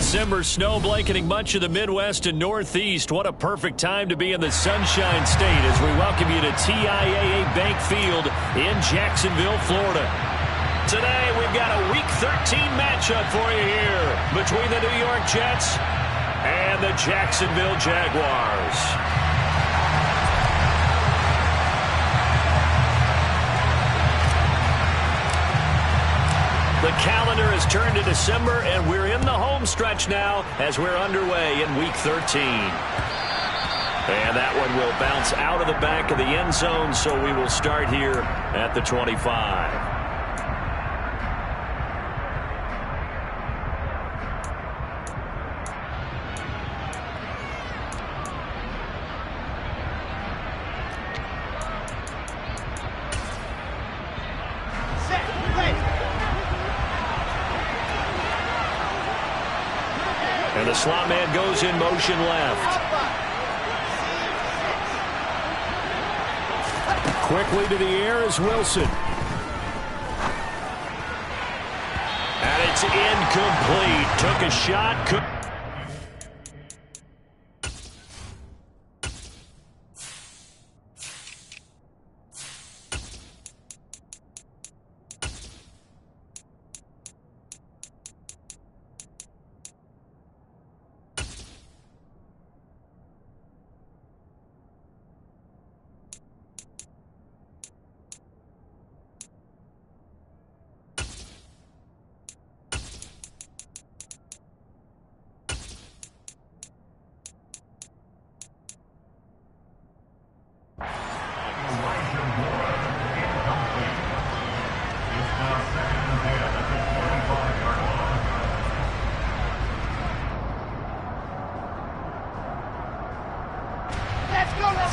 December snow blanketing much of the Midwest and Northeast. What a perfect time to be in the Sunshine State as we welcome you to TIAA Bank Field in Jacksonville, Florida. Today, we've got a Week 13 matchup for you here between the New York Jets and the Jacksonville Jaguars. The calendar has turned to December, and we're in the home stretch now as we're underway in Week 13. And that one will bounce out of the back of the end zone, so we will start here at the 25. And the slot man goes in motion left. Quickly to the air is Wilson. And it's incomplete. Took a shot.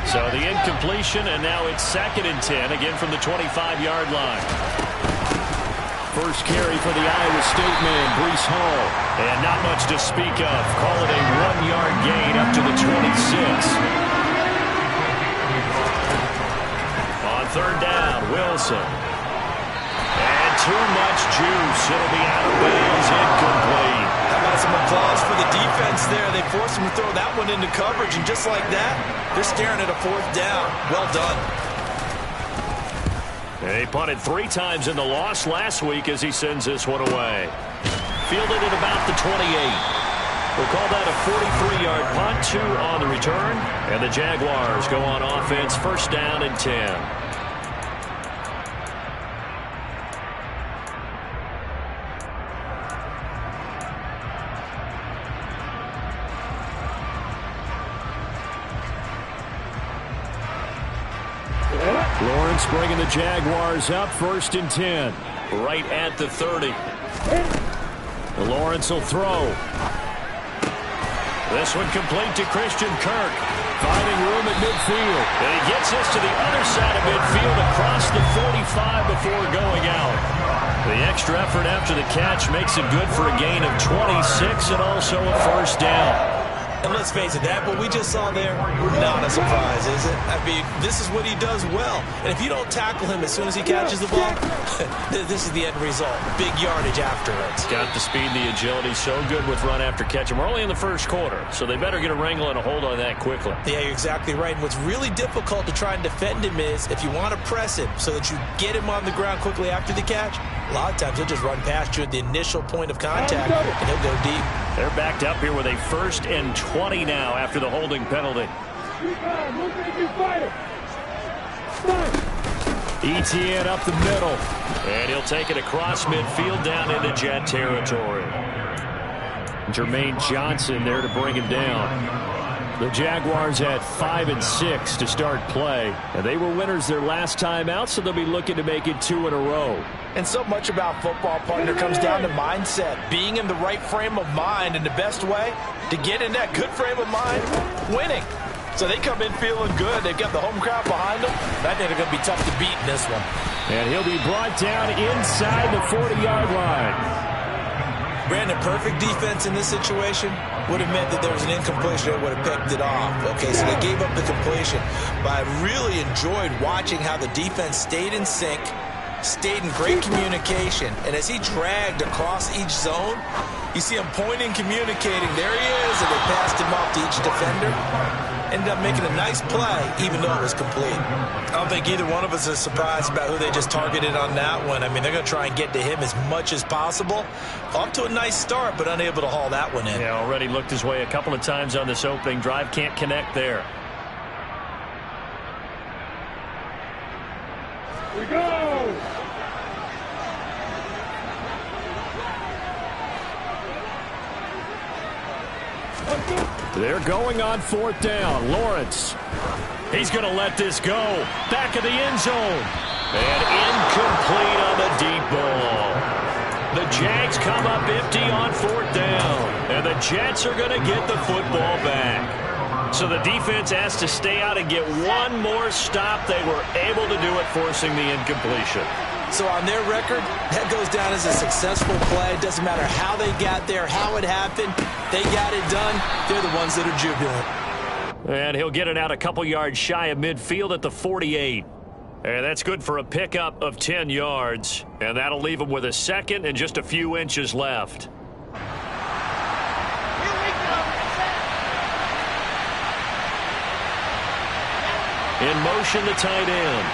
So the incompletion, and now it's 2nd and 10, again from the 25-yard line. First carry for the Iowa State man, Breece Hall. And not much to speak of. Call it a 1-yard gain up to the 26. On 3rd down, Wilson. And too much juice. It'll be out of bounds, incomplete. How about some applause for the defense there? They forced him to throw that one into coverage, and just like that, they're staring at a 4th down. Well done. He punted 3 times in the loss last week as he sends this one away. Fielded at about the 28. We'll call that a 43-yard punt, 2 on the return. And the Jaguars go on offense, 1st down and 10. Lawrence bringing the Jaguars up, 1st and 10. Right at the 30. Lawrence will throw. This one complete to Christian Kirk. Finding room at midfield. And he gets us to the other side of midfield across the 45 before going out. The extra effort after the catch makes it good for a gain of 26 and also a 1st down. And let's face it, that what we just saw there, not a surprise, is it? I mean, this is what he does well. And if you don't tackle him as soon as he catches the ball, this is the end result. Big yardage afterwards. Got the speed, the agility, so good with run after catch. And we're only in the 1st quarter, so they better get a wrangle and a hold on that quickly. Yeah, you're exactly right. And what's really difficult to try and defend him is if you want to press him so that you get him on the ground quickly after the catch, a lot of times he'll just run past you at the initial point of contact, and he'll go deep. They're backed up here with a 1st and 20 now after the holding penalty. Etienne up the middle. And he'll take it across midfield down into Jet territory. Jermaine Johnson there to bring him down. The Jaguars at 5 and 6 to start play. And they were winners their last time out, so they'll be looking to make it 2 in a row. And so much about football, partner, comes down to mindset. Being in the right frame of mind, and the best way to get in that good frame of mind, winning. So they come in feeling good. They've got the home crowd behind them. I think they're going to be tough to beat in this one. And he'll be brought down inside the 40-yard line. Brandon, perfect defense in this situation would have meant that there was an incompletion that would have picked it off. Okay, so they gave up the completion. But I really enjoyed watching how the defense stayed in sync, stayed in great communication, and as he dragged across each zone, You see him pointing, communicating. There he is, and they passed him off to each defender. Ended up making a nice play, even though it was complete. I don't think either one of us is surprised about who they just targeted on that one. I mean, they're going to try and get to him as much as possible. Off to a nice start, but unable to haul that one in. Yeah, already looked his way a couple of times on this opening drive. Can't connect there. We go! They're going on fourth down. Lawrence. He's going to let this go. Back of the end zone. And incomplete on the deep ball. The Jags come up empty on fourth down. And the Jets are going to get the football back. So the defense has to stay out and get one more stop. They were able to do it, forcing the incompletion. So on their record, that goes down as a successful play. It doesn't matter how they got there, how it happened. They got it done. They're the ones that are jubilant. And he'll get it out a couple yards shy of midfield at the 48. And that's good for a pickup of 10 yards. And that'll leave him with a second and just a few inches left. In motion, the tight end.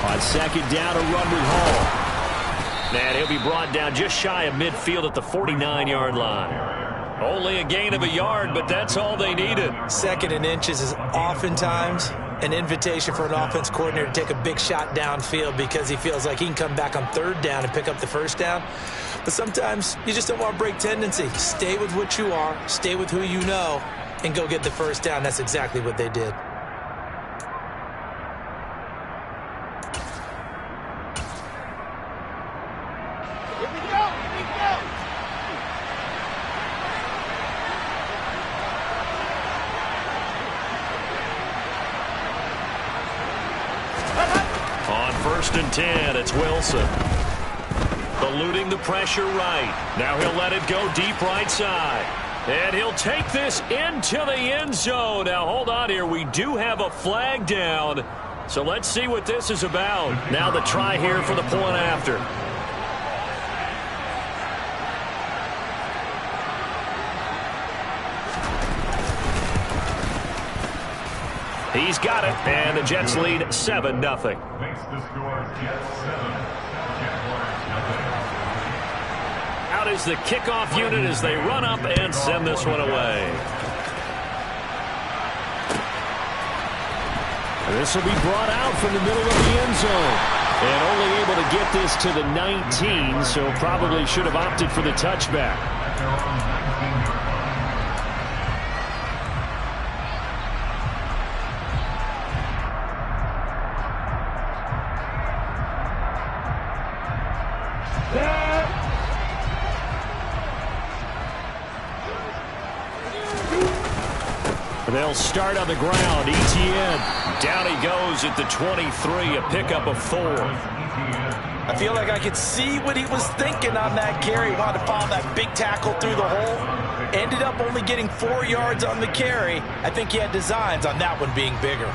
On second down, a run with Hall. And he'll be brought down just shy of midfield at the 49-yard line. Only a gain of a yard, but that's all they needed. Second and inches is oftentimes an invitation for an offense coordinator to take a big shot downfield because he feels like he can come back on third down and pick up the first down. But sometimes you just don't want to break tendency. Stay with what you are, stay with who you know, and go get the first down. That's exactly what they did. On first and 10, it's Wilson. Eluding the pressure right. Now he'll let it go deep right side. And he'll take this into the end zone. Now hold on here. We do have a flag down. So let's see what this is about. Now the try here for the point after. He's got it, and the Jets lead 7-0. Out is the kickoff unit as they run up and send this one away. This will be brought out from the middle of the end zone. And only able to get this to the 19, so probably should have opted for the touchback. They'll start on the ground. ETN. Down he goes at the 23, a pickup of 4. I feel like I could see what he was thinking on that carry. He wanted to follow that big tackle through the hole. Ended up only getting 4 yards on the carry. I think he had designs on that one being bigger.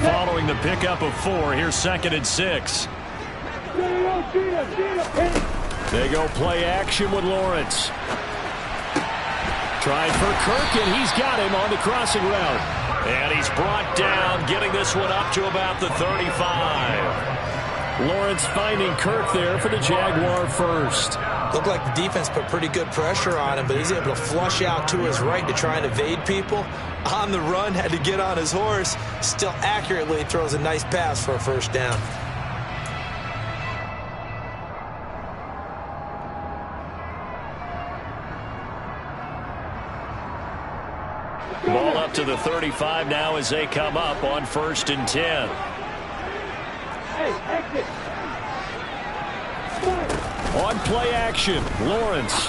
Following the pickup of 4, here's second and 6. They go play action with Lawrence. Trying for Kirk, and he's got him on the crossing route. And he's brought down, getting this one up to about the 35. Lawrence finding Kirk there for the Jaguar first. Looked like the defense put pretty good pressure on him, but he's able to flush out to his right to try and evade people. On the run, had to get on his horse. Still accurately throws a nice pass for a first down. Ball up to the 35 now as they come up on first and 10. On play action, Lawrence.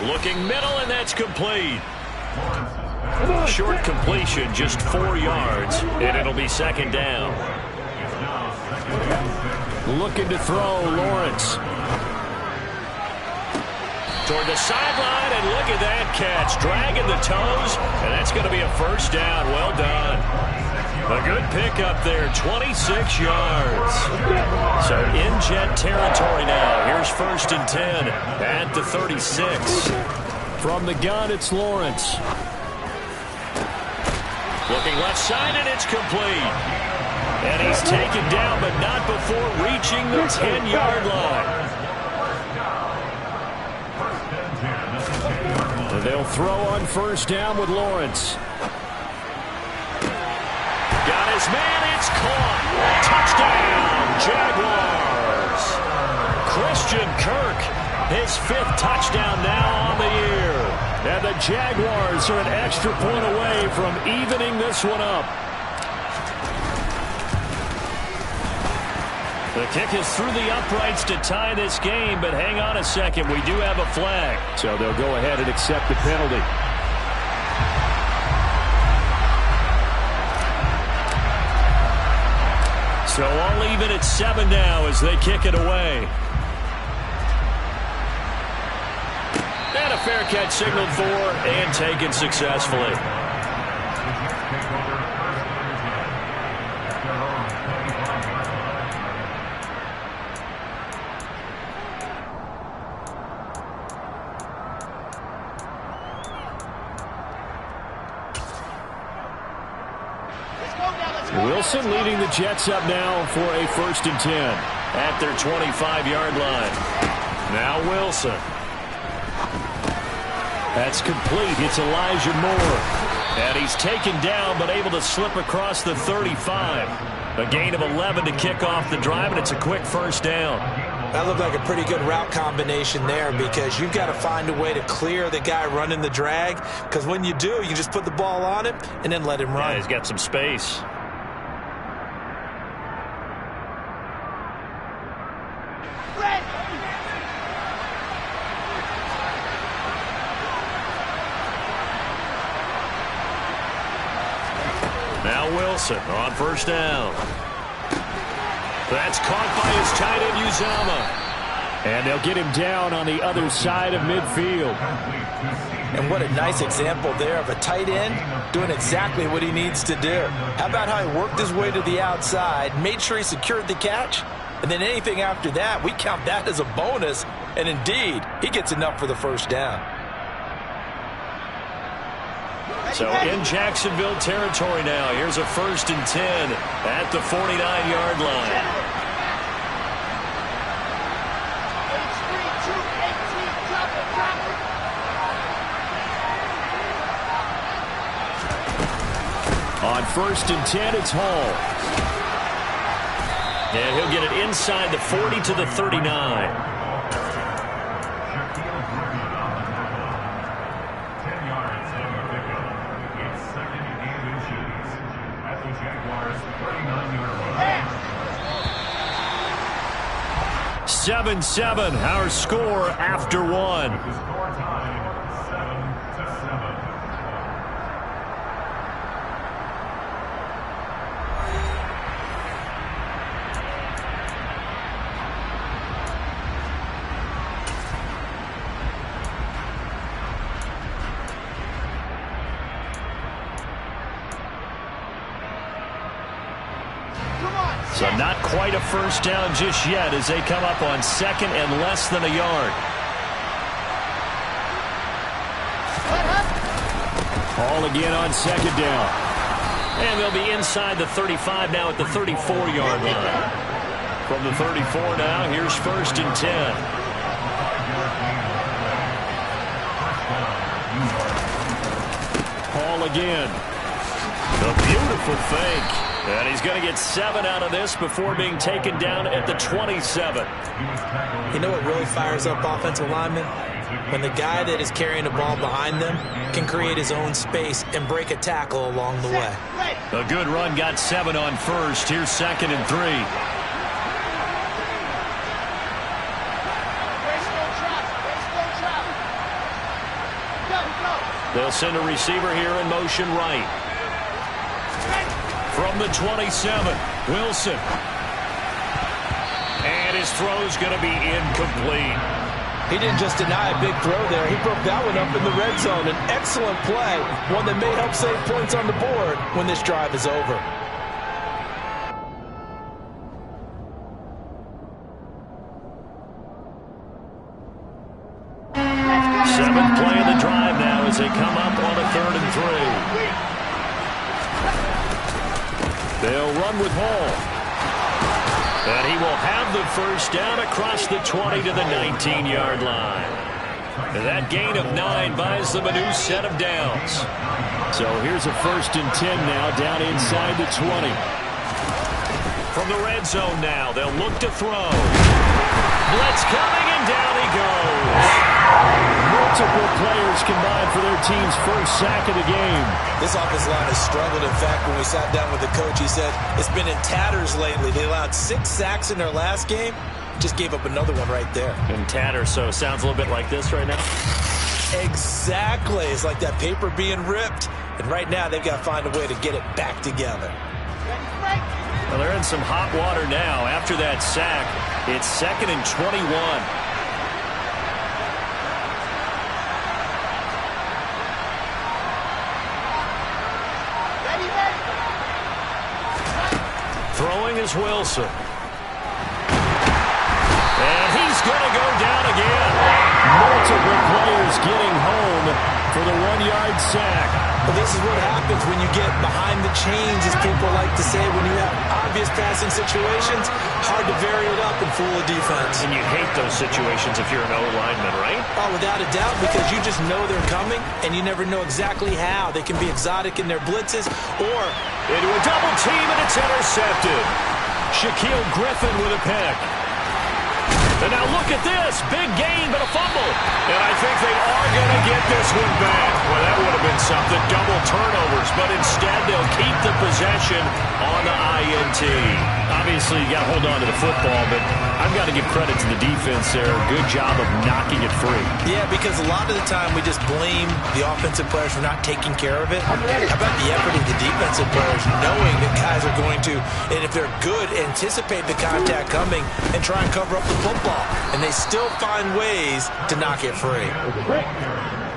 Looking middle, and that's complete. Short completion, just 4 yards, and it'll be second down. Looking to throw, Lawrence. toward the sideline, and look at that catch. Dragging the toes, and that's going to be a first down. Well done. A good pickup there, 26 yards. So in Jet territory now. Here's 1st and 10 at the 36. From the gun, it's Lawrence. Looking left side, and it's complete. And he's taken down, but not before reaching the 10-yard line. They'll throw on 1st down with Lawrence. Got his man, it's caught. Touchdown, Jaguars. Christian Kirk, his 5th touchdown now on the year. And the Jaguars are an extra point away from evening this one up. The kick is through the uprights to tie this game, but hang on a second. We do have a flag. So they'll go ahead and accept the penalty. So all even at 7 now as they kick it away. And a fair catch signaled for and taken successfully. Wilson leading the Jets up now for a 1st and 10 at their 25-yard line. Now Wilson. That's complete. It's Elijah Moore. And he's taken down but able to slip across the 35. A gain of 11 to kick off the drive, and it's a quick 1st down. That looked like a pretty good route combination there because you've got to find a way to clear the guy running the drag, because when you do, you just put the ball on him and then let him run. Yeah, he's got some space. Now Wilson on 1st down. That's caught by his tight end, Uzomah. And they'll get him down on the other side of midfield. And what a nice example there of a tight end doing exactly what he needs to do. How about how he worked his way to the outside, made sure he secured the catch, and then anything after that, we count that as a bonus. And indeed, he gets enough for the 1st down. So in Jacksonville territory now. Here's a 1st and 10 at the 49-yard line. On 1st and 10, it's Hall. And he'll get it inside the 40 to the 39. Seven, our score after 1. So not quite a 1st down just yet as they come up on 2nd and less than a yard. Hall again on 2nd down. And they'll be inside the 35 now at the 34-yard line. From the 34 now, here's 1st and 10. Hall again. A beautiful fake. And he's going to get 7 out of this before being taken down at the 27. You know what really fires up offensive linemen? When the guy that is carrying the ball behind them can create his own space and break a tackle along the way. A good run got 7 on 1st. Here's 2nd and 3. They'll send a receiver here in motion right. From the 27, Wilson. And his throw's going to be incomplete. He didn't just deny a big throw there. He broke that one up in the red zone. An excellent play, one that may help save points on the board when this drive is over. Seventh play of the drive now as they come up on a 3rd and 3. They'll run with Hall. And he will have the first down across the 20 to the 19-yard line. And that gain of 9 buys them a new set of downs. So here's a 1st and 10 now down inside the 20. From the red zone now, they'll look to throw. Blitz coming, and down he goes. Multiple players combined for their team's first sack of the game. This offensive line has struggled. In fact, when we sat down with the coach, he said it's been in tatters lately. They allowed 6 sacks in their last game. Just gave up another one right there. In tatters, so sounds a little bit like this right now. Exactly. It's like that paper being ripped. And right now, they've got to find a way to get it back together. Well, they're in some hot water now. After that sack, it's 2nd and 21. Throwing is Wilson. And he's going to go down again. Multiple players getting home for the 1-yard sack. Well, this is what happens when you get behind the chains, as people like to say, when you have obvious passing situations. Hard to vary it up and fool a defense. And you hate those situations if you're an O-lineman, right? Oh, without a doubt, because you just know they're coming, and you never know exactly how. They can be exotic in their blitzes, or into a double team, and it's intercepted. Shaquille Griffin with a pick. And now look at this. Big gain, but a fumble. And I think they are going to get this one back. Well, that would have been something. Double turnovers, but instead they'll keep the possession on the INT. Obviously, you got to hold on to the football, but I've got to give credit to the defense there. Good job of knocking it free. Yeah, because a lot of the time we just blame the offensive players for not taking care of it. How about the effort of the defensive players knowing that guys are going to, and if they're good, anticipate the contact coming and try and cover up the football. And they still find ways to knock it free.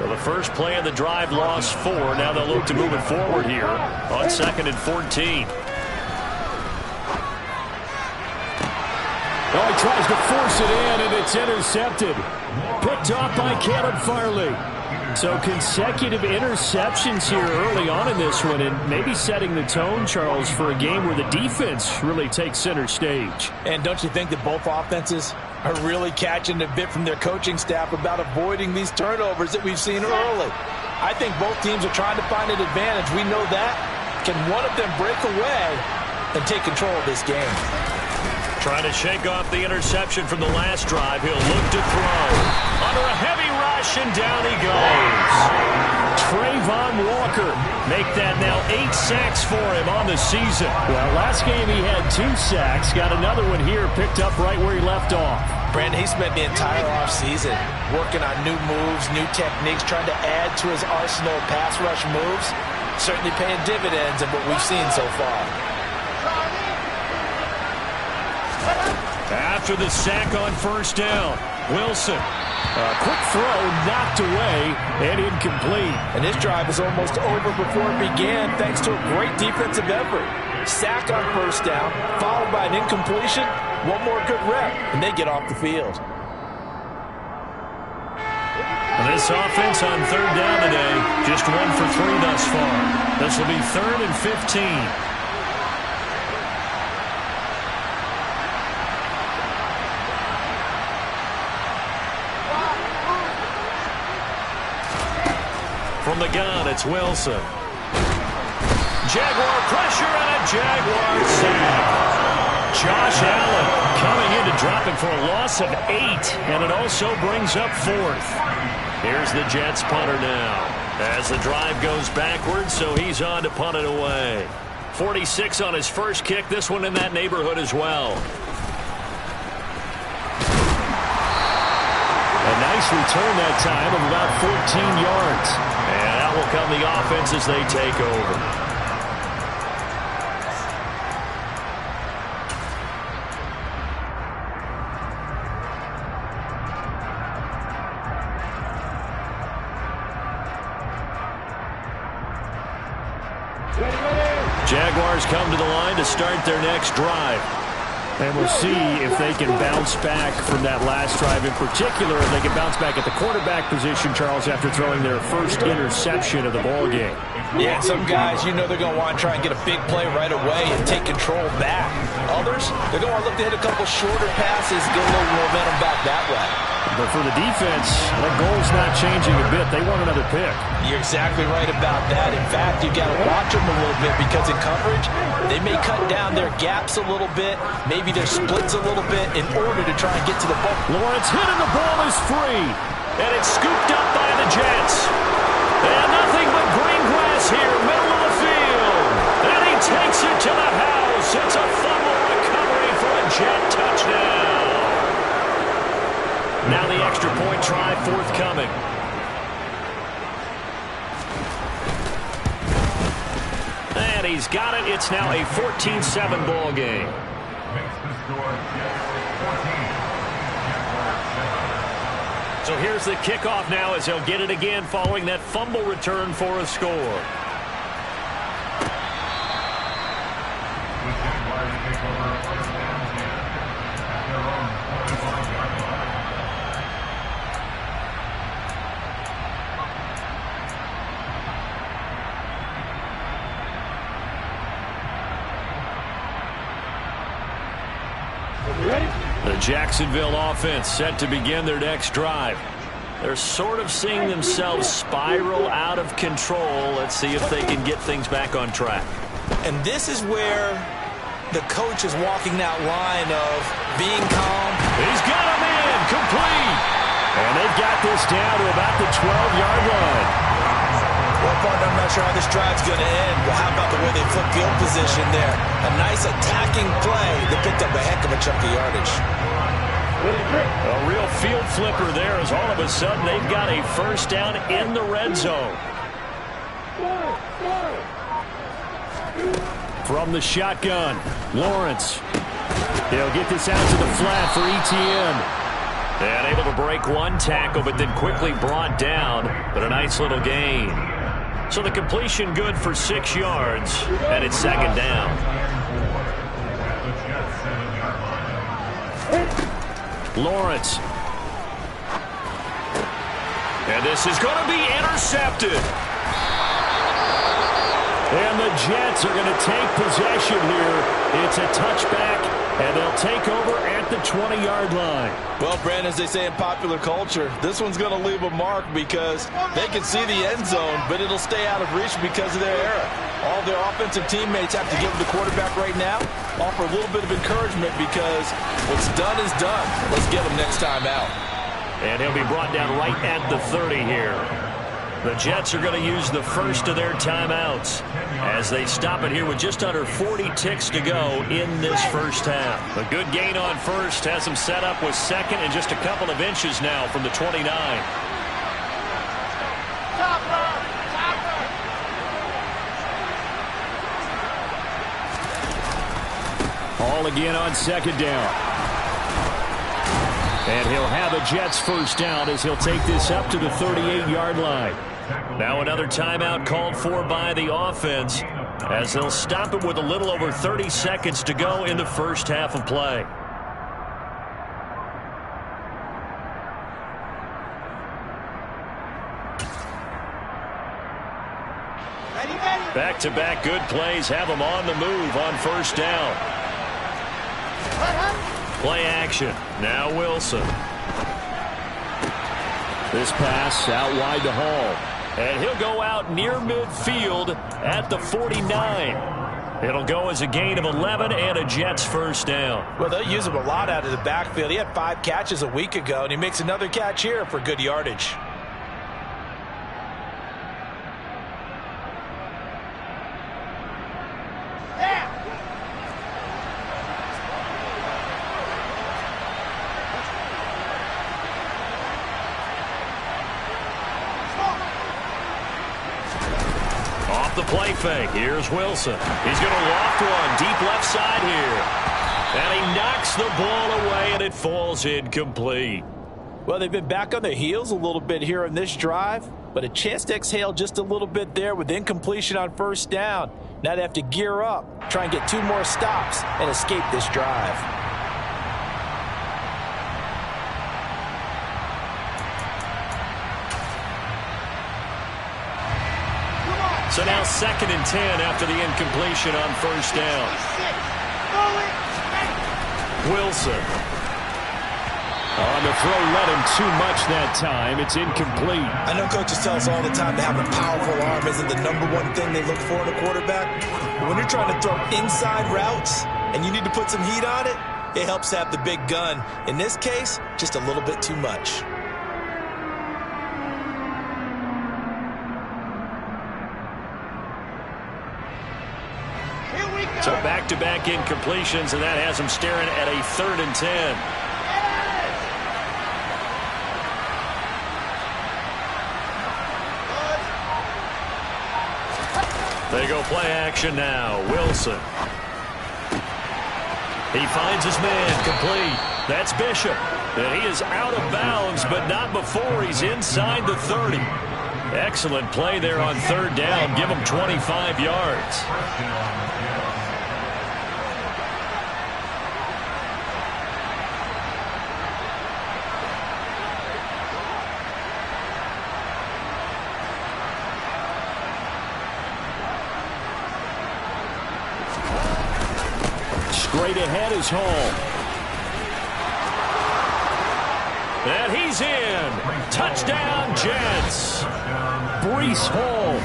Well, the first play of the drive lost 4. Now they'll look to move it forward here on 2nd and 14. Oh, he tries to force it in, and it's intercepted. Picked off by Caleb Farley. So consecutive interceptions here early on in this one, and maybe setting the tone, Charles, for a game where the defense really takes center stage. And don't you think that both offenses are really catching a bit from their coaching staff about avoiding these turnovers that we've seen early? I think both teams are trying to find an advantage. We know that. Can one of them break away and take control of this game? Trying to shake off the interception from the last drive. He'll look to throw. Under a heavy rush, and down he goes. Trayvon Walker make that now 8 sacks for him on the season. Well, last game he had 2 sacks. Got another one here, picked up right where he left off. Brandon, he spent the entire offseason working on new moves, new techniques, trying to add to his arsenal of pass rush moves. Certainly paying dividends in what we've seen so far. After the sack on first down, Wilson. A quick throw knocked away and incomplete. And this drive is almost over before it began thanks to a great defensive effort. Sack on first down, followed by an incompletion. One more good rep, and they get off the field. This offense on 3rd down today, just 1 for 3 thus far. This will be 3rd and 15. From the gun, it's Wilson. Jaguar pressure and a Jaguar sack. Josh Allen coming in to drop him for a loss of 8, and it also brings up 4th. Here's the Jets punter now as the drive goes backwards, so he's on to punt it away. 46 on his first kick, this one in that neighborhood as well. A nice return that time of about 14 yards. And out will come the offense as they take over. Jaguars come to the line to start their next drive. And we'll see if they can bounce back from that last drive in particular, if they can bounce back at the quarterback position, Charles, after throwing their first interception of the ball game. Yeah, some guys, you know they're going to want to try and get a big play right away and take control back. Others, they're going to want to look to hit a couple shorter passes, get a little momentum back that way. But for the defense, that goal's not changing a bit. They want another pick. You're exactly right about that. In fact, you've got to watch them a little bit because in coverage, they may cut down their gaps a little bit, maybe their splits a little bit in order to try and get to the ball. Lawrence hit and the ball is free. And it's scooped up by the Jets. And nothing but green grass here, middle of the field. And he takes it to the house. It's a fumble recovery for a Jet touchdown. Now the extra point try forthcoming. And he's got it. It's now a 14-7 ball game. So here's the kickoff now as he'll get it again following that fumble return for a score. The Jacksonville offense set to begin their next drive. They're sort of seeing themselves spiral out of control. Let's see if they can get things back on track. And this is where the coach is walking that line of being calm. He's got him in, complete. And they've got this down to about the 12-yard line. Well, partner, I'm not sure how this drive's going to end. Well, how about the way they flip field position there? A nice attacking play that picked up a heck of a chunk of yardage. A real field flipper there as all of a sudden they've got a first down in the red zone. From the shotgun, Lawrence. He'll get this out to the flat for Etienne. And able to break one tackle, but then quickly brought down. But a nice little gain. So the completion good for 6 yards, and it's second down. Lawrence. And this is going to be intercepted. And the Jets are going to take possession here. It's a touchback, and they'll take over at the 20-yard line. Well, Brandon, as they say in popular culture, this one's going to leave a mark because they can see the end zone, but it'll stay out of reach because of their error. All their offensive teammates have to give the quarterback right now, offer a little bit of encouragement because what's done is done. Let's get them next time out. And he'll be brought down right at the 30 here. The Jets are going to use the first of their timeouts as they stop it here with just under 40 ticks to go in this first half. A good gain on first has them set up with second and just a couple of inches now from the 29. All again on second down. And he'll have a Jets first down as he'll take this up to the 38-yard line. Now another timeout called for by the offense as they'll stop it with a little over 30 seconds to go in the first half of play. Back-to-back good plays have them on the move on first down. Play action. Now Wilson. This pass out wide to Hall. And he'll go out near midfield at the 49. It'll go as a gain of 11 and a Jets first down. Well, they'll use him a lot out of the backfield. He had 5 catches a week ago, and he makes another catch here for good yardage. The play fake. Here's Wilson. He's going to loft one deep left side here. And he knocks the ball away, and it falls incomplete. Well, they've been back on their heels a little bit here in this drive, but a chance to exhale just a little bit there with incompletion on first down. Now they have to gear up, try and get 2 more stops, and escape this drive. So now 2nd and 10 after the incompletion on first down. Wilson. On the throw, led him too much that time. It's incomplete. I know coaches tell us all the time that having a powerful arm isn't the #1 thing they look for in a quarterback. But when you're trying to throw inside routes and you need to put some heat on it, it helps have the big gun. In this case, just a little bit too much. So back-to-back incompletions, and that has him staring at a 3rd and 10. They go play action now. Wilson. He finds his man complete. That's Bishop. And he is out of bounds, but not before he's inside the 30. Excellent play there on 3rd down. Give him 25 yards. Straight ahead is Hall. And he's in. Touchdown, Jets. Breece Hall.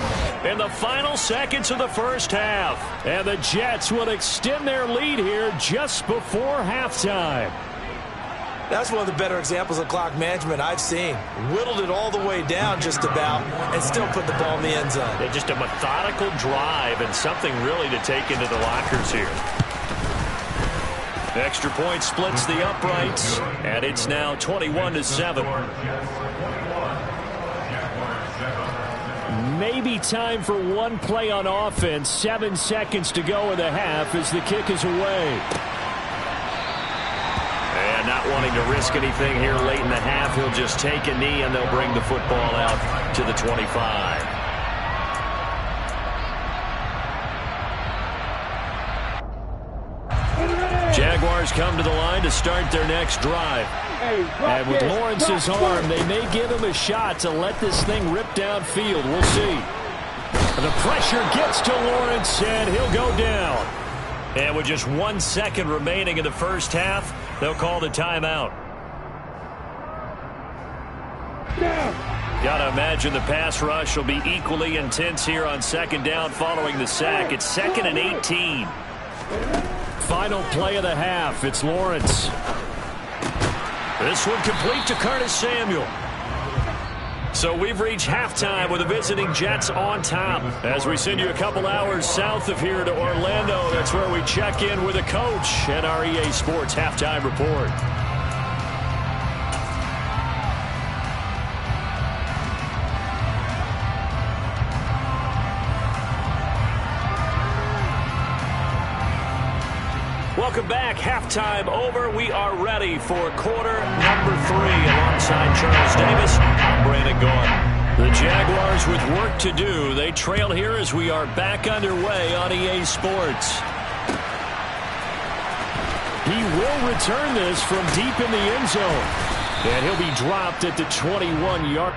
In the final seconds of the first half. And the Jets will extend their lead here just before halftime. That's one of the better examples of clock management I've seen. Whittled it all the way down just about and still put the ball in the end zone. Yeah, just a methodical drive and something really to take into the lockers here. Extra point splits the uprights, and it's now 21-7. Maybe time for one play on offense. 7 seconds to go in the half as the kick is away. And not wanting to risk anything here late in the half, he'll just take a knee, and they'll bring the football out to the 25. Jaguars come to the line to start their next drive. And with Lawrence's arm, they may give him a shot to let this thing rip downfield. We'll see. The pressure gets to Lawrence, and he'll go down. And with just 1 second remaining in the first half, they'll call the timeout. Gotta imagine the pass rush will be equally intense here on 2nd down following the sack. It's 2nd and 18. Final play of the half. It's Lawrence. This one complete to Curtis Samuel. So we've reached halftime with the visiting Jets on top. As we send you a couple hours south of here to Orlando, that's where we check in with a coach at our EA Sports Halftime Report. Welcome back. Halftime over. We are ready for quarter number 3. Alongside Charles Davis, I'm Brandon Gaudin. The Jaguars with work to do. They trail here as we are back underway on EA Sports. He will return this from deep in the end zone. And he'll be dropped at the 21-yard.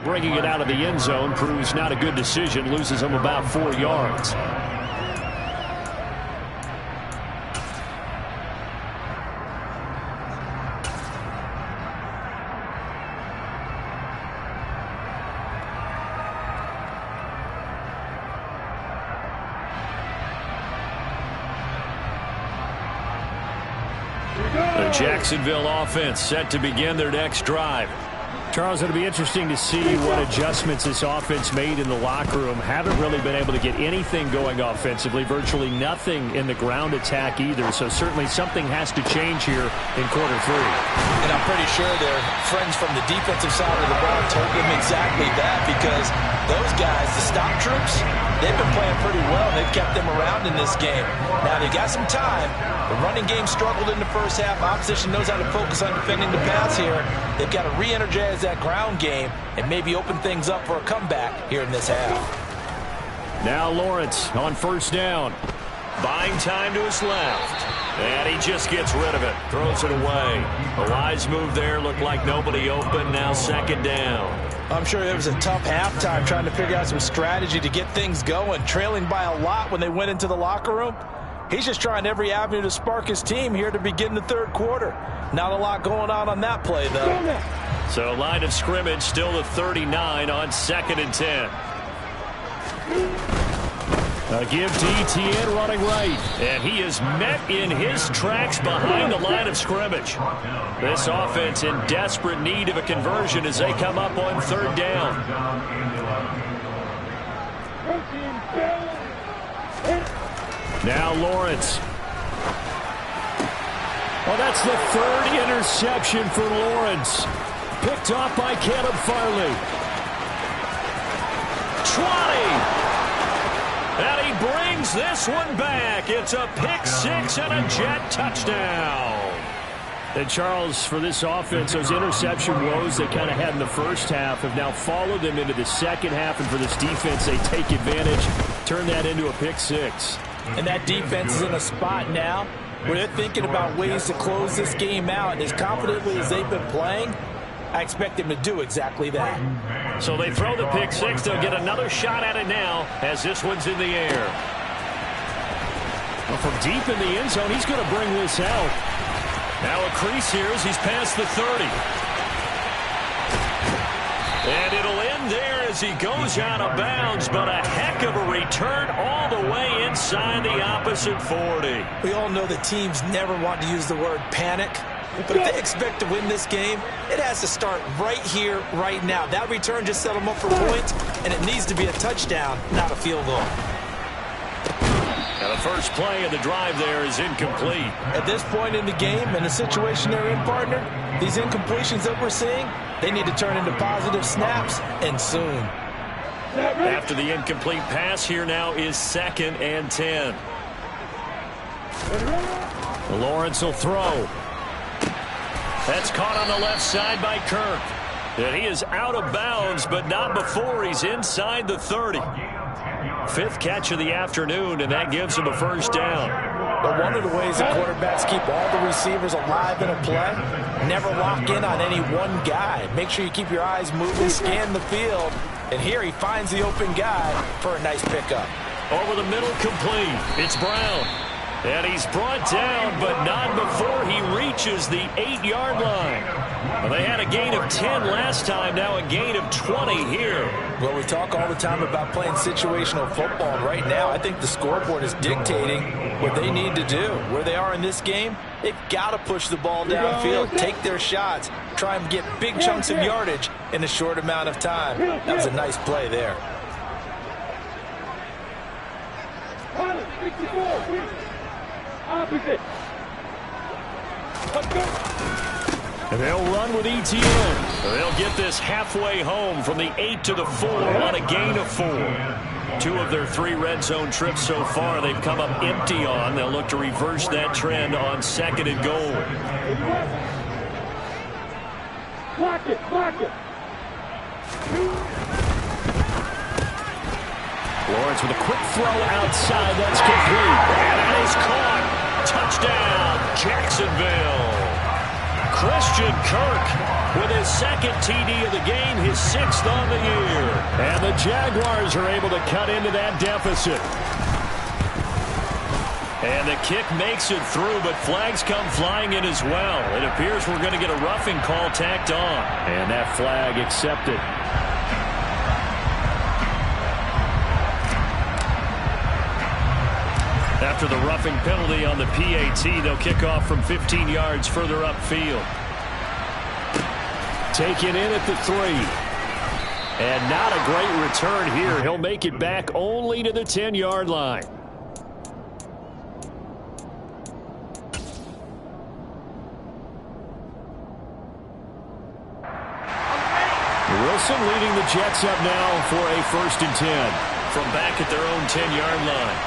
Bringing it out of the end zone proves not a good decision. Loses him about 4 yards. The Jacksonville offense set to begin their next drive. Charles, it'll be interesting to see what adjustments this offense made in the locker room. Haven't really been able to get anything going offensively, virtually nothing in the ground attack either. So certainly something has to change here in quarter 3. And I'm pretty sure their friends from the defensive side of the ball told them exactly that, because those guys, the stop troops, they've been playing pretty well. They've kept them around in this game. Now they've got some time. The running game struggled in the first half. Opposition knows how to focus on defending the pass here. They've got to re-energize that ground game and maybe open things up for a comeback here in this half. Now Lawrence on first down. Buying time to his left. And he just gets rid of it. Throws it away. A wise move there. Looked like nobody open. Now second down. I'm sure it was a tough halftime trying to figure out some strategy to get things going. Trailing by a lot when they went into the locker room. He's just trying every avenue to spark his team here to begin the third quarter. Not a lot going on that play, though. So line of scrimmage still the 39 on 2nd and 10. A give to Etienne running right. And he is met in his tracks behind the line of scrimmage. This offense in desperate need of a conversion as they come up on 3rd down. Now Lawrence. Oh, that's the 3rd interception for Lawrence. Picked off by Caleb Farley. 20. And he brings this one back. It's a pick 6 and a Jet touchdown. And Charles, for this offense, those interception woes they kind of had in the first half have now followed them into the second half. And for this defense, they take advantage, turn that into a pick 6. And that defense is in a spot now where they're thinking about ways to close this game out. And as confidently as they've been playing, I expect them to do exactly that. So they throw the pick 6. They'll get another shot at it now as this one's in the air. Well, from deep in the end zone, he's going to bring this out. Now a crease here as he's past the 30. And it'll end there as he goes out of bounds, but a heck of a return all the way inside the opposite 40. We all know that teams never want to use the word panic, but if they expect to win this game, it has to start right here, right now. That return just set them up for points, and it needs to be a touchdown, not a field goal. And the first play of the drive there is incomplete. At this point in the game, and the situation they're in, partner, these incompletions that we're seeing, they need to turn into positive snaps, and soon. After the incomplete pass, here now is 2nd and 10. Lawrence will throw. That's caught on the left side by Kirk. And he is out of bounds, but not before he's inside the 30. 5th catch of the afternoon, and that gives him a first down. But one of the ways that quarterbacks keep all the receivers alive in a play, never lock in on any one guy. Make sure you keep your eyes moving, scan the field, and here he finds the open guy for a nice pickup. Over the middle, complete. It's Brown. And he's brought down, but not before he reaches the 8-yard line. Well, they had a gain of 10 last time, now a gain of 20 here. Well, we talk all the time about playing situational football. And right now, I think the scoreboard is dictating what they need to do. Where they are in this game, they've got to push the ball downfield, take their shots, try and get big chunks of yardage in a short amount of time. That was a nice play there. And they'll run with Etienne. They'll get this halfway home from the 8 to the 4 on a gain of 4. 2 of their 3 red zone trips so far they've come up empty on. They'll look to reverse that trend on 2nd and goal. Block it, block it. Lawrence with a quick throw outside. That's complete. And that is caught. Touchdown, Jacksonville. Christian Kirk with his 2nd TD of the game, his 6th on the year. And the Jaguars are able to cut into that deficit. And the kick makes it through, but flags come flying in as well. It appears we're going to get a roughing call tacked on. And that flag accepted. After the roughing penalty on the PAT, they'll kick off from 15 yards further upfield. Taken in at the 3. And not a great return here. He'll make it back only to the 10-yard line. Wilson leading the Jets up now for a 1st and 10 from back at their own 10-yard line.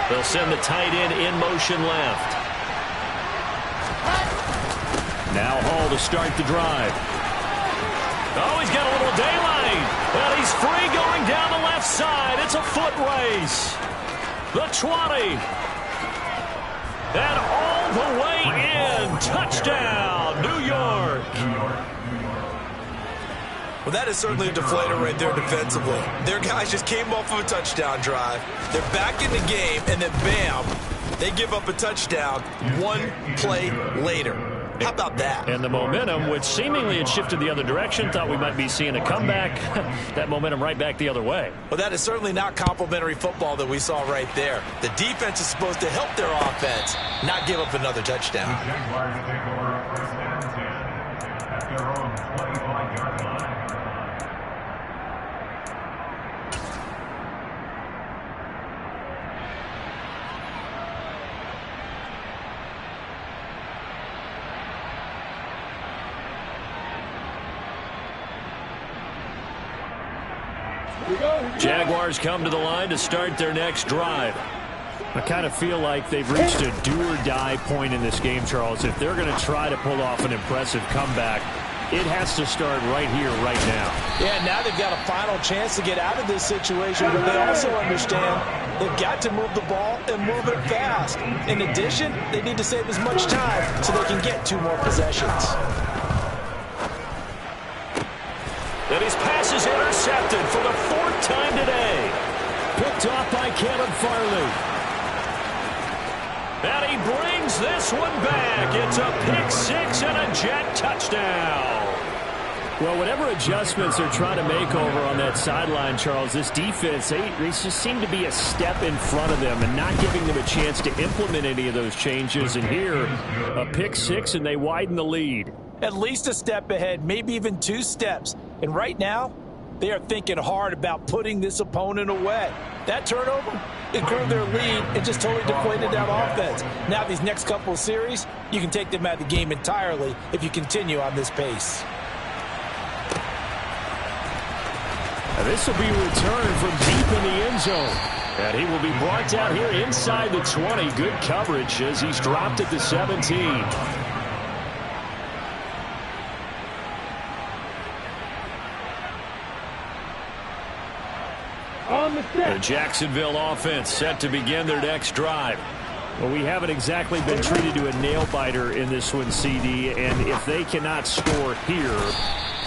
They'll send the tight end in motion left. Now Hall to start the drive. Oh, he's got a little daylight. And he's free going down the left side. It's a foot race. The 20. And all the way in. Touchdown, New York. Well, that is certainly a deflator right there defensively. Their guys just came off of a touchdown drive. They're back in the game, and then bam, they give up a touchdown 1 play later. How about that? And the momentum, which seemingly had shifted the other direction, thought we might be seeing a comeback. That momentum right back the other way. Well, that is certainly not complimentary football that we saw right there. The defense is supposed to help their offense, not give up another touchdown. Jaguars come to the line to start their next drive. I kind of feel like they've reached a do-or-die point in this game, Charles. If they're going to try to pull off an impressive comeback, it has to start right here, right now. Yeah, now they've got a final chance to get out of this situation, but they also understand they've got to move the ball and move it fast. In addition, they need to save as much time so they can get 2 more possessions. And his pass is intercepted for the 4th time today. Picked off by Caleb Farley. And he brings this one back. It's a pick 6 and a Jet touchdown. Well, whatever adjustments they're trying to make over on that sideline, Charles, this defense, they just seem to be a step in front of them and not giving them a chance to implement any of those changes. And here, a pick 6, and they widen the lead. At least a step ahead, maybe even 2 steps. And right now, they are thinking hard about putting this opponent away. That turnover, it grew their lead and just totally deflated that offense. Now these next couple of series, you can take them out of the game entirely if you continue on this pace. And this will be returned from deep in the end zone. And he will be brought down here inside the 20. Good coverage as he's dropped at the 17. The Jacksonville offense set to begin their next drive. Well, we haven't exactly been treated to a nail-biter in this one, CD, and if they cannot score here,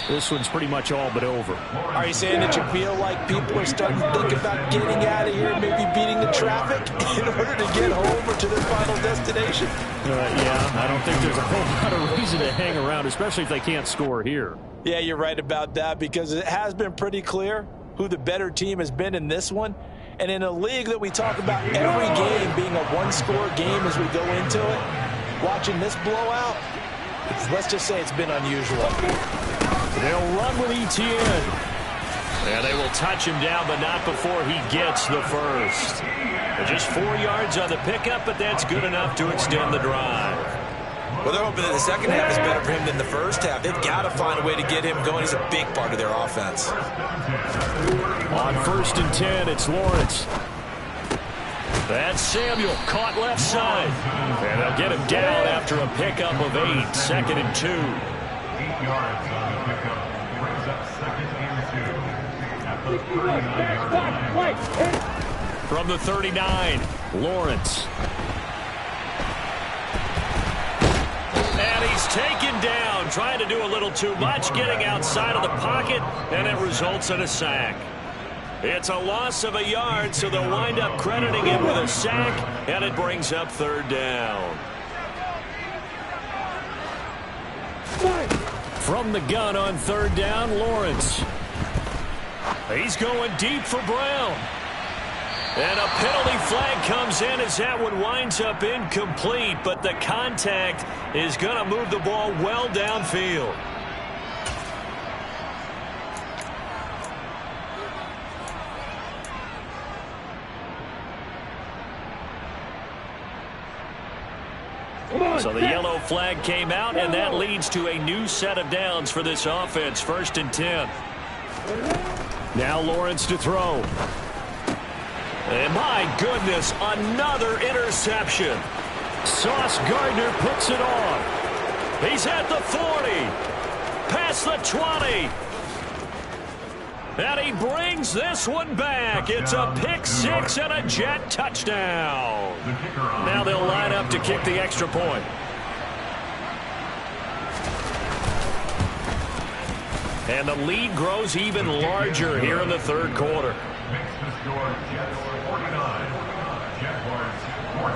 this one's pretty much all but over. Are you saying that you feel like people are starting to think about getting out of here, maybe beating the traffic in order to get home or to their final destination? Yeah, I don't think there's a whole lot of reason to hang around, especially if they can't score here. Yeah, you're right about that, because it has been pretty clear who the better team has been in this one. And in a league that we talk about every game being a one-score game as we go into it, watching this blowout, let's just say it's been unusual. They'll run with Etienne. And they will touch him down, but not before he gets the first. Just 4 yards on the pickup, but that's good enough to extend the drive. Well, they're hoping that the second half is better for him than the first half. They've got to find a way to get him going. He's a big part of their offense. On 1st and 10, it's Lawrence. That's Samuel, caught left side. And they'll get him down after a pickup of 8. 2nd and 2. 8 yards on the pickup. Brings up 2nd and 2. From the 39, Lawrence. And he's taken down, trying to do a little too much, getting outside of the pocket, and it results in a sack. It's a loss of a yard, so they'll wind up crediting him with a sack, and it brings up 3rd down. From the gun on 3rd down, Lawrence. He's going deep for Brown. And a penalty flag comes in as that one winds up incomplete, but the contact is going to move the ball well downfield. So the yellow flag came out, and that leads to a new set of downs for this offense. 1st and 10. Now Lawrence to throw. And my goodness, another interception. Sauce Gardner puts it off. He's at the 40. Past the 20. And he brings this one back. It's a pick 6 and a Jet touchdown. Now they'll line up to kick the extra point. And the lead grows even larger here in the 3rd quarter. Makes the score Jets 49, Jaguars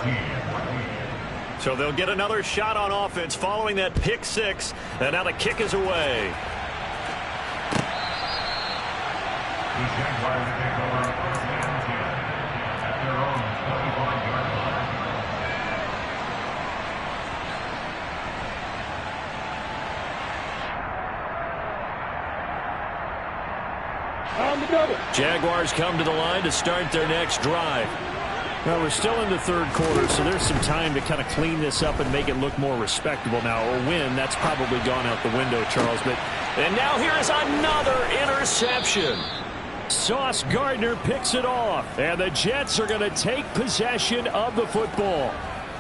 14. So they'll get another shot on offense following that pick 6. And now the kick is away. The Jaguars take over 1st and 10 at their own 25-yard line. On the double. Jaguars come to the line to start their next drive. Well, we're still in the 3rd quarter, so there's some time to kind of clean this up and make it look more respectable now. Or win, that's probably gone out the window, Charles. And now here is another interception. Sauce Gardner picks it off, and the Jets are going to take possession of the football.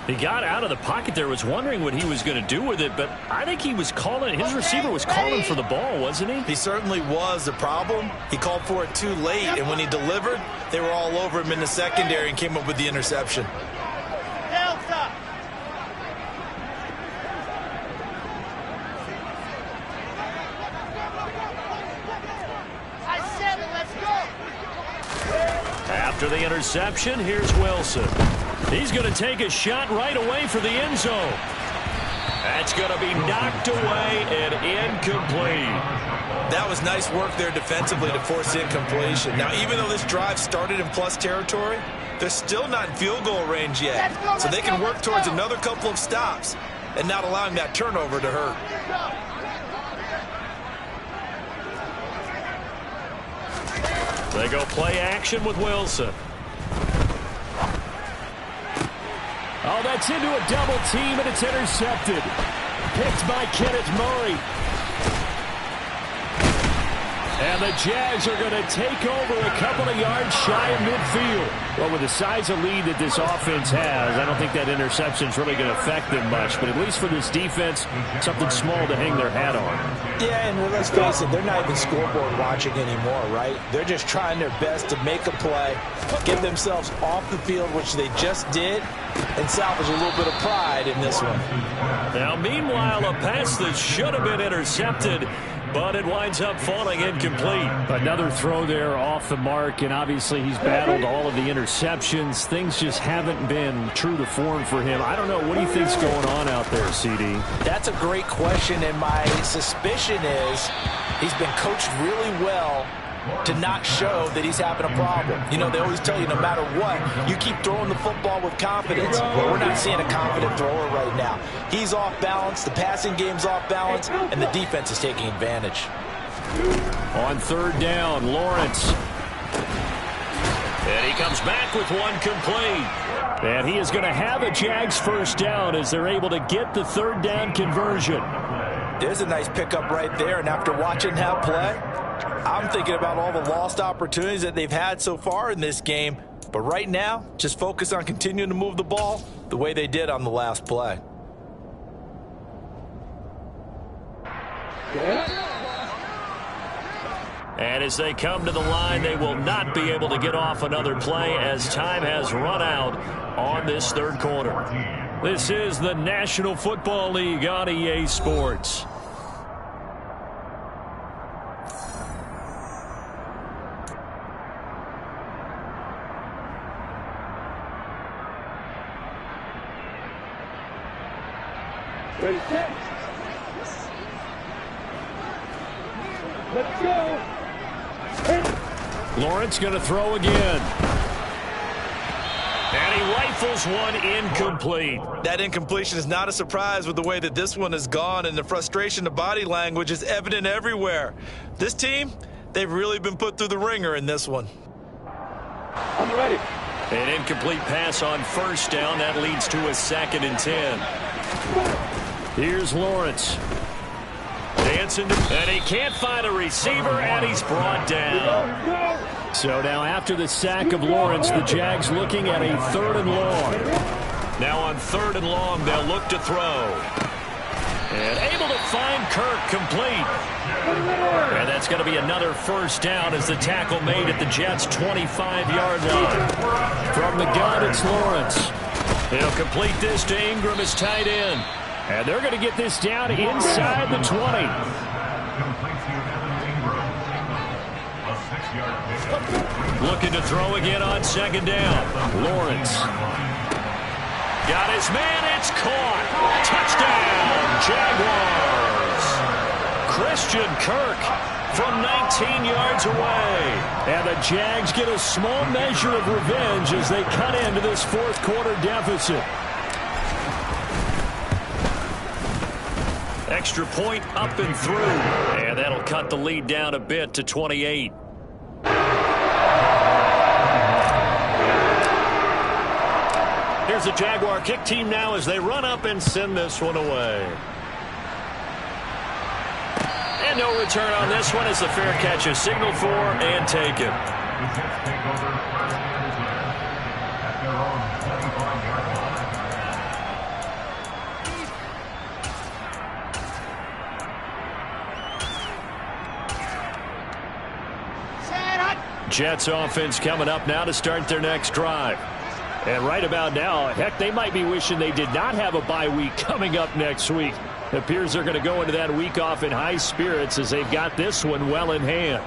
He got out of the pocket there, was wondering what he was going to do with it, but I think he was calling, his receiver was calling for the ball, wasn't he? He certainly was. The problem, he called for it too late, and when he delivered, they were all over him in the secondary and came up with the interception. After the interception, here's Wilson. He's going to take a shot right away for the end zone. That's going to be knocked away and incomplete. That was nice work there defensively to force incompletion. Now, even though this drive started in plus territory, they're still not in field goal range yet. So they can work towards another couple of stops and not allowing that turnover to hurt. They go play action with Wilson. Oh, that's into a double team, and it's intercepted. Picked by Kenneth Murray. And the Jags are going to take over a couple of yards shy of midfield. Well, with the size of lead that this offense has, I don't think that interception is really going to affect them much. But at least for this defense, something small to hang their hat on. Yeah, and let's face it, they're not even scoreboard watching anymore, right? They're just trying their best to make a play, get themselves off the field, which they just did, and salvage a little bit of pride in this one. Now, meanwhile, a pass that should have been intercepted, but it winds up falling incomplete. Another throw there off the mark, and obviously he's battled all of the interceptions. Things just haven't been true to form for him. I don't know. What do you think's going on out there, CD? That's a great question, and my suspicion is he's been coached really well to not show that he's having a problem. You know, they always tell you no matter what, you keep throwing the football with confidence. Well, we're not seeing a confident thrower right now. He's off balance, the passing game's off balance, and the defense is taking advantage. On 3rd down, Lawrence. And he comes back with one complete. And he is going to have a Jags 1st down as they're able to get the 3rd down conversion. There's a nice pickup right there, and after watching that play, I'm thinking about all the lost opportunities that they've had so far in this game. But right now, just focus on continuing to move the ball the way they did on the last play. And as they come to the line, they will not be able to get off another play as time has run out on this 3rd quarter. This is the National Football League on EA Sports. Ready, set. Let's go. Lawrence going to throw again. And he rifles one incomplete. That incompletion is not a surprise with the way that this one has gone, and the frustration, the body language is evident everywhere. This team, they've really been put through the ringer in this one. I'm ready. An incomplete pass on first down. That leads to a 2nd and 10. Here's Lawrence. Dancing, and he can't find a receiver, and he's brought down. So now after the sack of Lawrence, the Jags looking at a 3rd and long. Now on 3rd and long, they'll look to throw. And able to find Kirk complete. And that's going to be another first down as the tackle made at the Jets' 25-yard line. From the gun, it's Lawrence. He'll complete this to Ingram as tight end. And they're going to get this down inside the 20. Looking to throw again on 2nd down. Lawrence. Got his man. It's caught. Touchdown, Jaguars. Christian Kirk from 19 yards away. And the Jags get a small measure of revenge as they cut into this 4th quarter deficit. Extra point up and through. And that'll cut the lead down a bit to 28. Here's the Jaguar kick team now as they run up and send this one away. And no return on this one as the fair catch is signaled for and taken. Jets offense coming up now to start their next drive. And right about now, heck, they might be wishing they did not have a bye week coming up next week. It appears they're going to go into that week off in high spirits as they've got this one well in hand.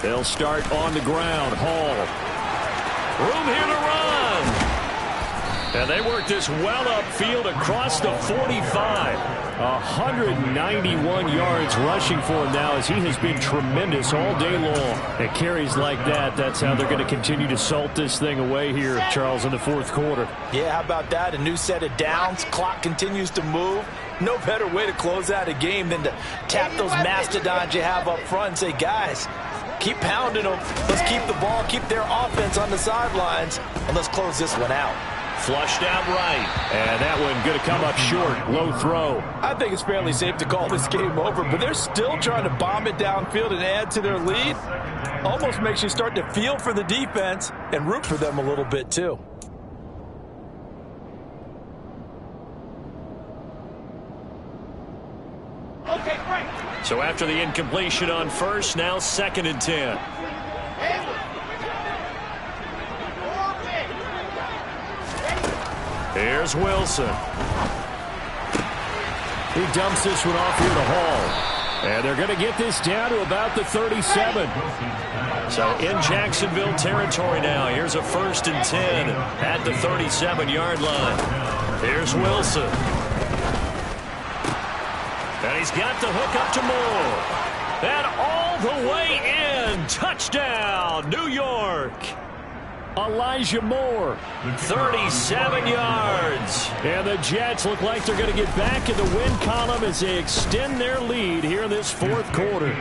They'll start on the ground. Hall. Room here to run. And they work this well upfield across the 45. 191 yards rushing for him now as he has been tremendous all day long. At carries like that, that's how they're going to continue to salt this thing away here, Charles, in the 4th quarter. Yeah, how about that? A new set of downs. Clock continues to move. No better way to close out a game than to tap those mastodons you have up front and say, guys, keep pounding them. Let's keep the ball, keep their offense on the sidelines, and let's close this one out. Flushed out right. And that one going to come up short. Low throw. I think it's fairly safe to call this game over, but they're still trying to bomb it downfield and add to their lead. Almost makes you start to feel for the defense and root for them a little bit too. Okay, great. So after the incompletion on first, now 2nd and 10. Here's Wilson. He dumps this one off here to Hall. And they're going to get this down to about the 37. So in Jacksonville territory now. Here's a 1st and 10 at the 37-yard line. Here's Wilson. And he's got the hook up to Moore. And all the way in. Touchdown, New York. Elijah Moore, 37 yards. And the Jets look like they're going to get back in the win column as they extend their lead here in this 4th quarter.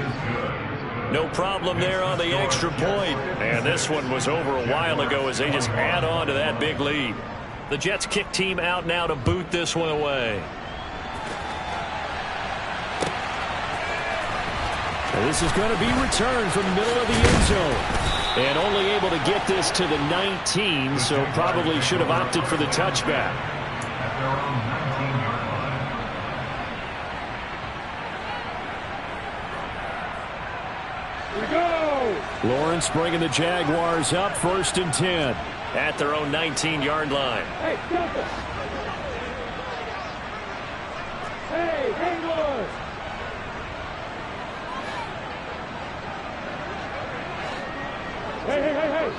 No problem there on the extra point. And this one was over a while ago as they just add on to that big lead. The Jets kick team out now to boot this one away. And this is going to be returned from the middle of the end zone. And only able to get this to the 19, so probably should have opted for the touchback. Here we go. Lawrence bringing the Jaguars up, 1st and 10 at their own 19-yard line. Hey, Delta. Hey, Haywood. Hey, hey, hey,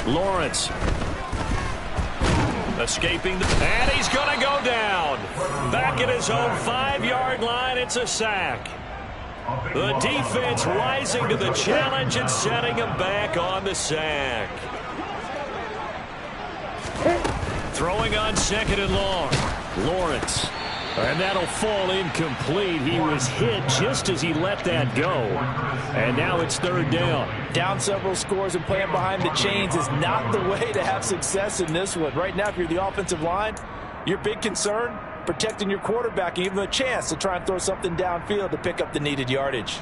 hey. Lawrence. Escaping, and he's going to go down. Back at his own 5-yard line, it's a sack. The defense rising to the challenge and setting him back on the sack. Throwing on 2nd and long. Lawrence. And that'll fall incomplete. He was hit just as he let that go. And now it's 3rd down. Down several scores and playing behind the chains is not the way to have success in this one. Right now, if you're the offensive line, your big concern, protecting your quarterback, and even a chance to try and throw something downfield to pick up the needed yardage.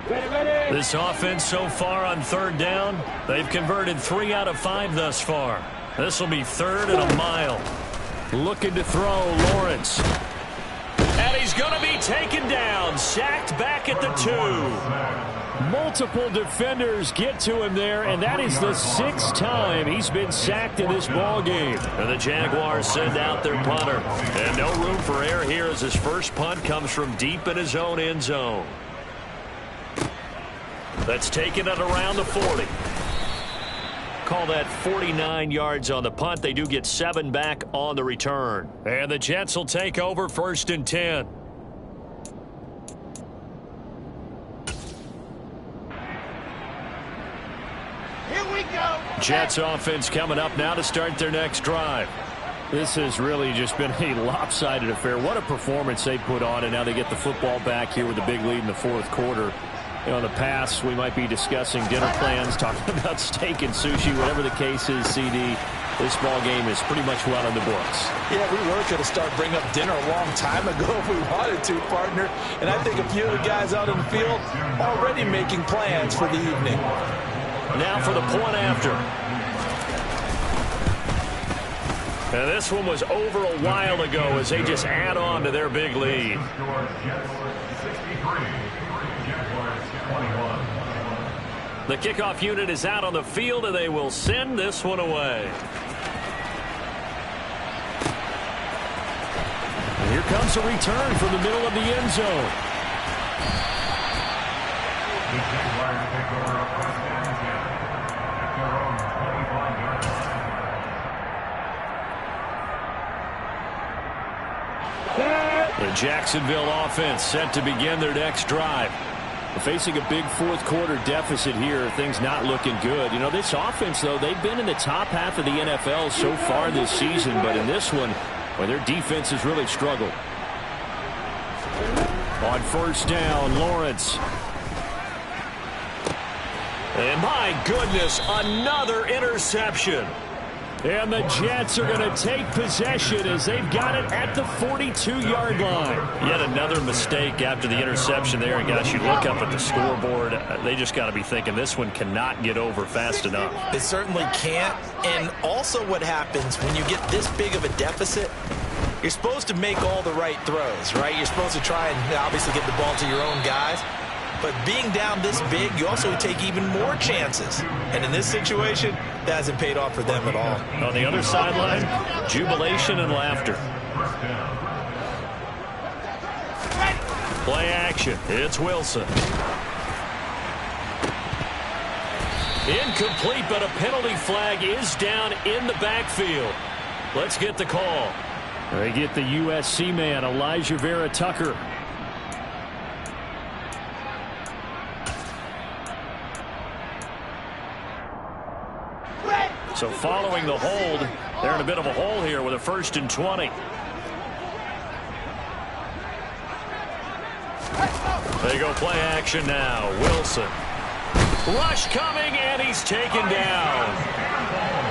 This offense so far on 3rd down, they've converted 3 out of 5 thus far. This will be 3rd and a mile. Looking to throw, Lawrence. And he's going to be taken down, sacked back at the 2. Multiple defenders get to him there, and that is the 6th time he's been sacked in this ball game. And the Jaguars send out their punter. And no room for error here as his first punt comes from deep in his own end zone. That's taken it around the 40. Call that 49 yards on the punt. They do get 7 back on the return. And the Jets will take over 1st and 10. Here we go. Jets offense coming up now to start their next drive. This has really just been a lopsided affair. What a performance they put on, and now they get the football back here with a big lead in the 4th quarter. You know, in the past, we might be discussing dinner plans, talking about steak and sushi, whatever the case is, CD. This ball game is pretty much well in the books. Yeah, we were going to start bringing up dinner a long time ago if we wanted to, partner. And I think a few of the guys out in the field already making plans for the evening. Now for the point after. And this one was over a while ago as they just add on to their big lead. The kickoff unit is out on the field, and they will send this one away. And here comes a return from the middle of the end zone. The Jacksonville offense set to begin their next drive. Facing a big 4th quarter deficit here, things not looking good. You know, this offense, though, they've been in the top half of the NFL so far this season, but in this one, well, their defense has really struggled. On 1st down, Lawrence. And my goodness, another interception. And the Jets are going to take possession as they've got it at the 42-yard line. Yet another mistake after the interception there. And, guys, you look up at the scoreboard, they just got to be thinking this one cannot get over fast enough. It certainly can't. And also what happens when you get this big of a deficit, you're supposed to make all the right throws, right? You're supposed to try and obviously get the ball to your own guys. But being down this big, you also take even more chances. And in this situation, that hasn't paid off for them at all. On the other sideline, jubilation and laughter. Play action. It's Wilson. Incomplete, but a penalty flag is down in the backfield. Let's get the call. They get the USC man, Elijah Vera Tucker. So following the hold, they're in a bit of a hole here with a 1st and 20. They go play action now. Wilson. Rush coming, and he's taken down.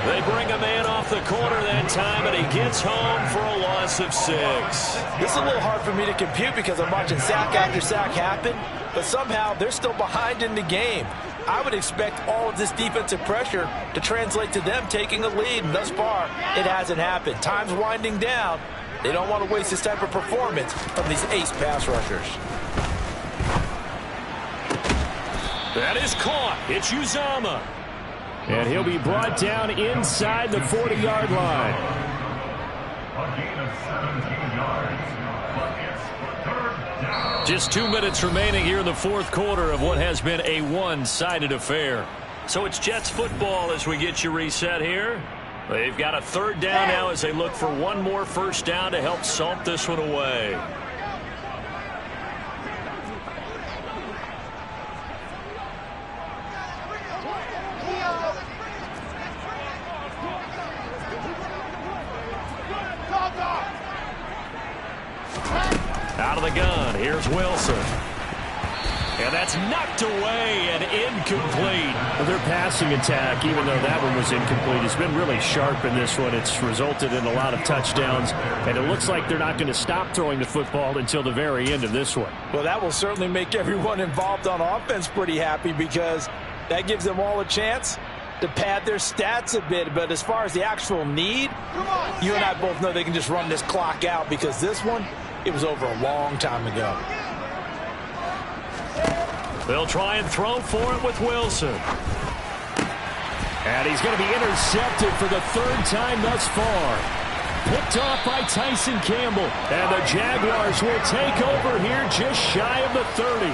They bring a man off the corner that time, and he gets home for a loss of 6. This is a little hard for me to compute because I'm watching sack after sack happen, but somehow they're still behind in the game. I would expect all of this defensive pressure to translate to them taking a lead, and thus far, it hasn't happened. Time's winding down. They don't want to waste this type of performance from these ace pass rushers. That is caught. It's Uzomah. And he'll be brought down inside the 40-yard line. A gain of 17 yards, but it's 3rd down. Just 2 minutes remaining here in the 4th quarter of what has been a one-sided affair. So it's Jets football as we get you reset here. They've got a third down now as they look for one more first down to help salt this one away. Out of the gun, here's Wilson. And that's knocked away and incomplete. Well, their passing attack, even though that one was incomplete, has been really sharp in this one. It's resulted in a lot of touchdowns, and it looks like they're not going to stop throwing the football until the very end of this one. Well, that will certainly make everyone involved on offense pretty happy because that gives them all a chance to pad their stats a bit. But as far as the actual need, you and I both know they can just run this clock out because this one, it was over a long time ago. They'll try and throw for it with Wilson. And he's going to be intercepted for the third time thus far. Picked off by Tyson Campbell. And the Jaguars will take over here just shy of the 30.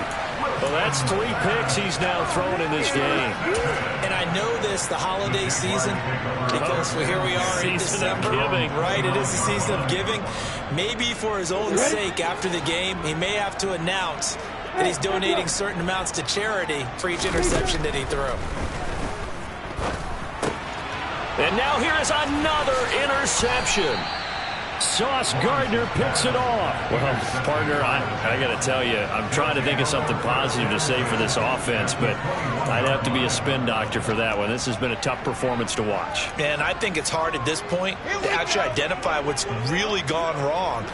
Well, that's 3 picks he's now thrown in this game. And I know this, the holiday season, because here we are in December. Giving. Right, it is the season of giving. Maybe for his own sake after the game, he may have to announce that he's donating certain amounts to charity for each interception that he threw. And now here is another interception. Sauce Gardner picks it off. Well, partner, I got to tell you, I'm trying to think of something positive to say for this offense, but I'd have to be a spin doctor for that one. This has been a tough performance to watch. And I think it's hard at this point to actually identify what's really gone wrong.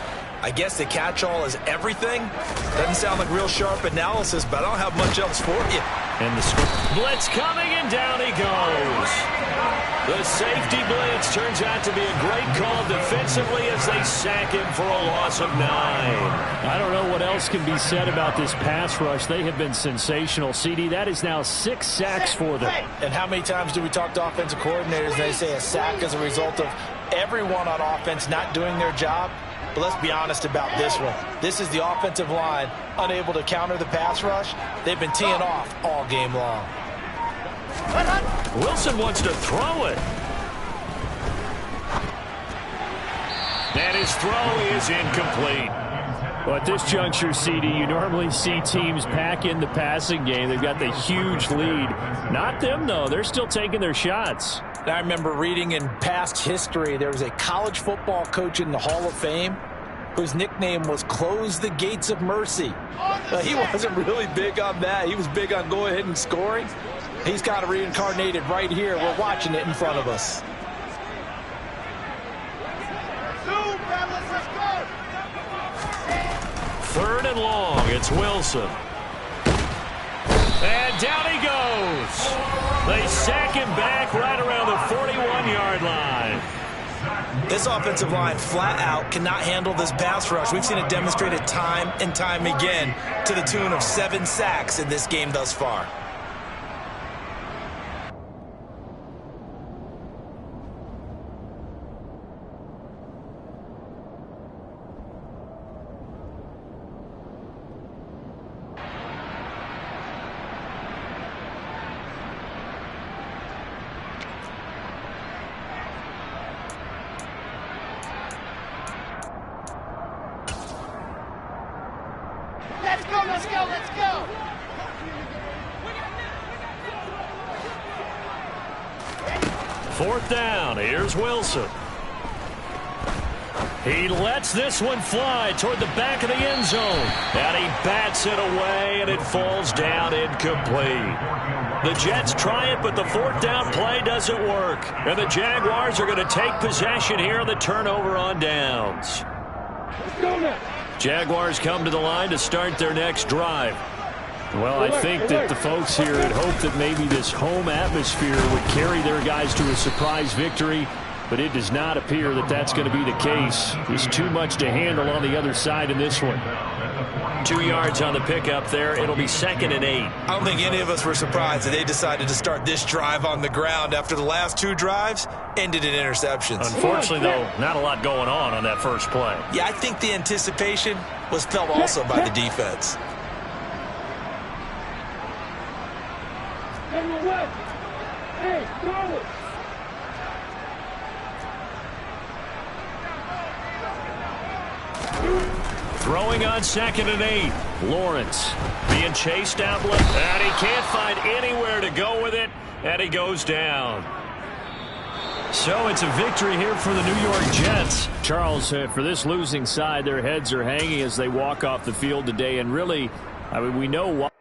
I guess the catch-all is everything. Doesn't sound like real sharp analysis, but I don't have much else for you. And the blitz coming, and down he goes. The safety blitz turns out to be a great call defensively as they sack him for a loss of 9. I don't know what else can be said about this pass rush. They have been sensational. CD, that is now 6 sacks for them. And how many times do we talk to offensive coordinators and they say a sack is a result of everyone on offense not doing their job? But let's be honest about this one. This is the offensive line unable to counter the pass rush. They've been teeing off all game long. Wilson wants to throw it. And his throw is incomplete. Well, at this juncture, CD, you normally see teams pack in the passing game. They've got the huge lead. Not them, though. They're still taking their shots. I remember reading in past history, there was a college football coach in the Hall of Fame whose nickname was Close the Gates of Mercy. He wasn't really big on that. He was big on go ahead and scoring. He's kind of reincarnated right here. We're watching it in front of us. Third and long. It's Wilson. And down he goes. They sack him back right around the 41-yard line. This offensive line flat out cannot handle this pass rush. We've seen it demonstrated time and time again to the tune of 7 sacks in this game thus far. Let's go, let's go, let's go! Fourth down. Here's Wilson. He lets this one fly toward the back of the end zone. And he bats it away, and it falls down incomplete. The Jets try it, but the fourth down play doesn't work. And the Jaguars are going to take possession here on the turnover on downs. Jaguars come to the line to start their next drive. Well, I think that the folks here had hoped that maybe this home atmosphere would carry their guys to a surprise victory, but it does not appear that that's going to be the case. There's too much to handle on the other side in this one. 2 yards on the pickup there. It'll be 2nd and 8. I don't think any of us were surprised that they decided to start this drive on the ground after the last 2 drives ended in interceptions. Unfortunately, though, not a lot going on that first play. Yeah, I think the anticipation was felt also by the defense. Throwing on 2nd and 8. Lawrence being chased out left, and he can't find anywhere to go with it, and he goes down. So it's a victory here for the New York Jets. Charles, for this losing side, their heads are hanging as they walk off the field today, and really, I mean, we know why.